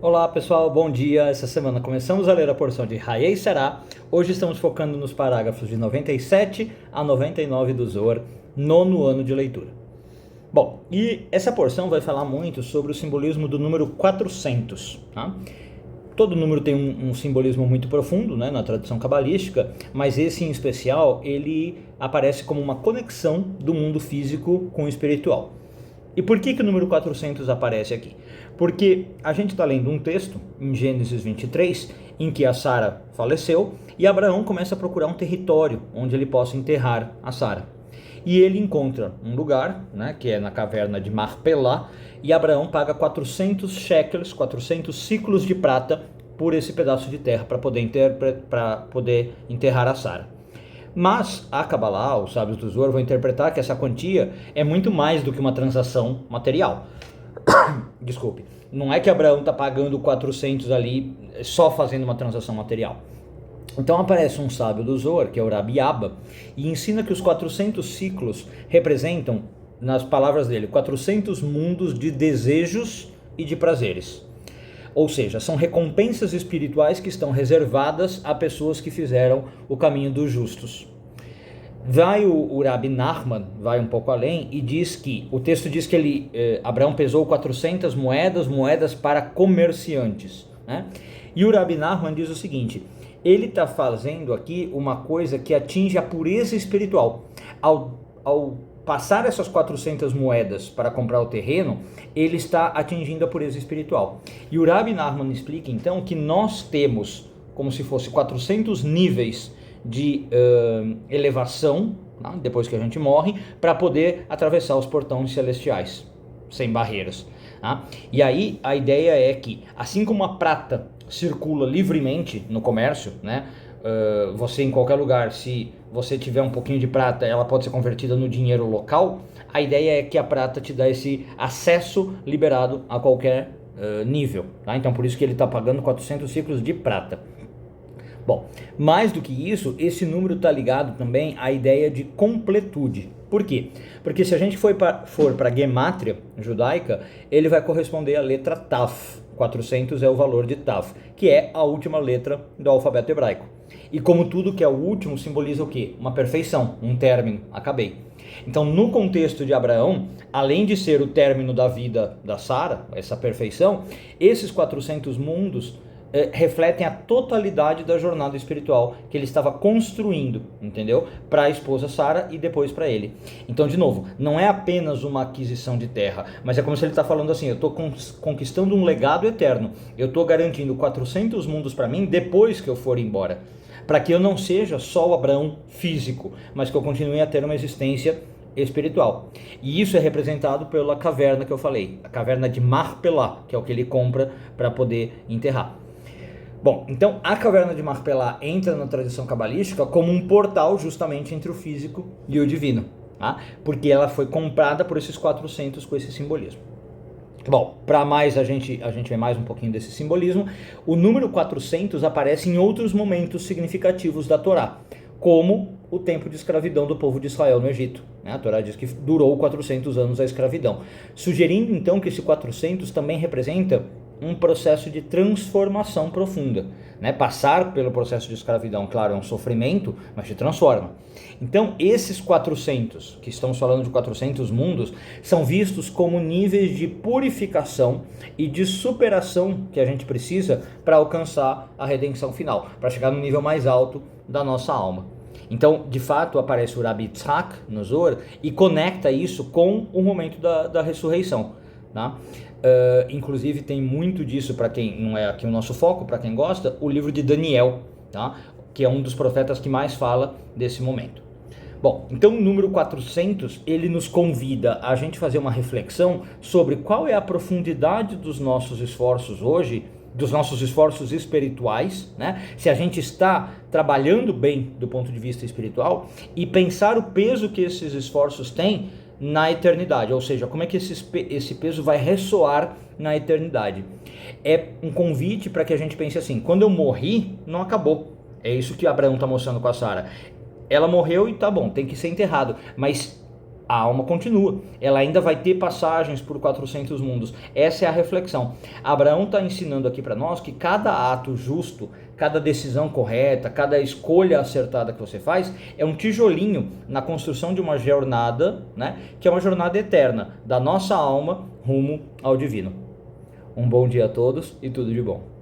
Olá pessoal, bom dia. Essa semana começamos a ler a porção de Hayei Será. Hoje estamos focando nos parágrafos de 97 a 99 do Zohar, nono ano de leitura. Bom, e essa porção vai falar muito sobre o simbolismo do número 400. Tá? Todo número tem um simbolismo muito profundo, né, na tradição cabalística, mas esse em especial, ele aparece como uma conexão do mundo físico com o espiritual. E por que o número 400 aparece aqui? Porque a gente está lendo um texto, em Gênesis 23, em que a Sara faleceu e Abraão começa a procurar um território onde ele possa enterrar a Sara. E ele encontra um lugar, né, que é na caverna de Marpelá, e Abraão paga 400 shekels, 400 ciclos de prata, por esse pedaço de terra para poder enterrar a Sara. Mas a Kabbalah, os sábios do Zohar, vão interpretar que essa quantia é muito mais do que uma transação material. Desculpe, não é que Abraão está pagando 400 ali só fazendo uma transação material. Então aparece um sábio do Zohar, que é o Rabi Abba, e ensina que os 400 ciclos representam, nas palavras dele, 400 mundos de desejos e de prazeres. Ou seja, são recompensas espirituais que estão reservadas a pessoas que fizeram o caminho dos justos. Vai o Rabi Nachman, vai um pouco além, e diz que, o texto diz que Abraão pesou 400 moedas para comerciantes. Né? E o Rabi Nachman diz o seguinte, ele está fazendo aqui uma coisa que atinge a pureza espiritual. Ao passar essas 400 moedas para comprar o terreno, ele está atingindo a pureza espiritual. E o Rabi Nachman explica então que nós temos como se fosse 400 níveis de elevação, tá? Depois que a gente morre, para poder atravessar os portões celestiais, sem barreiras. Tá? E aí a ideia é que, assim como a prata circula livremente no comércio, né? Você em qualquer lugar, se você tiver um pouquinho de prata, ela pode ser convertida no dinheiro local. A ideia é que a prata te dá esse acesso liberado a qualquer nível, tá? Então por isso que ele está pagando 400 ciclos de prata. Bom, mais do que isso, esse número está ligado também à ideia de completude. Por quê? Porque se a gente for para a gemátria judaica, ele vai corresponder à letra Taf. 400 é o valor de Taf, que é a última letra do alfabeto hebraico. E como tudo que é o último simboliza o quê? Uma perfeição, um término, acabei. Então, no contexto de Abraão, além de ser o término da vida da Sara, essa perfeição, esses 400 mundos refletem a totalidade da jornada espiritual que ele estava construindo, entendeu? Para a esposa Sara e depois para ele. Então, de novo, não é apenas uma aquisição de terra, mas é como se ele está falando assim, eu estou conquistando um legado eterno, eu estou garantindo 400 mundos para mim depois que eu for embora, para que eu não seja só o Abraão físico, mas que eu continue a ter uma existência espiritual. E isso é representado pela caverna que eu falei, a caverna de Marpelá, que é o que ele compra para poder enterrar. Bom, então a caverna de Marpelá entra na tradição cabalística como um portal justamente entre o físico e o divino, tá? Porque ela foi comprada por esses 400 com esse simbolismo. Bom, para mais a gente vê mais um pouquinho desse simbolismo. O número 400 aparece em outros momentos significativos da Torá, como o tempo de escravidão do povo de Israel no Egito. A Torá diz que durou 400 anos a escravidão, sugerindo então que esse 400 também representa um processo de transformação profunda. Passar pelo processo de escravidão, claro, é um sofrimento, mas te transforma. Então, esses 400, que estamos falando de 400 mundos, são vistos como níveis de purificação e de superação que a gente precisa para alcançar a redenção final, para chegar no nível mais alto da nossa alma. Então, de fato, aparece o Rabi Yitzhak no Zohar e conecta isso com o momento da ressurreição. Tá? Inclusive tem muito disso, para quem não é aqui o nosso foco, para quem gosta, o livro de Daniel, tá? Que é um dos profetas que mais fala desse momento. Bom, então o número 400, ele nos convida a gente fazer uma reflexão sobre qual é a profundidade dos nossos esforços hoje, dos nossos esforços espirituais, né? Se a gente está trabalhando bem do ponto de vista espiritual, e pensar o peso que esses esforços têm na eternidade, ou seja, como é que esse peso vai ressoar na eternidade. É um convite para que a gente pense assim, quando eu morri, não acabou. É isso que Abraão está mostrando com a Sara. Ela morreu e tá bom, tem que ser enterrado, mas A alma continua, ela ainda vai ter passagens por 400 mundos. Essa é a reflexão. Abraão está ensinando aqui para nós que cada ato justo, cada decisão correta, cada escolha acertada que você faz é um tijolinho na construção de uma jornada, né, que é uma jornada eterna da nossa alma rumo ao divino. Um bom dia a todos e tudo de bom.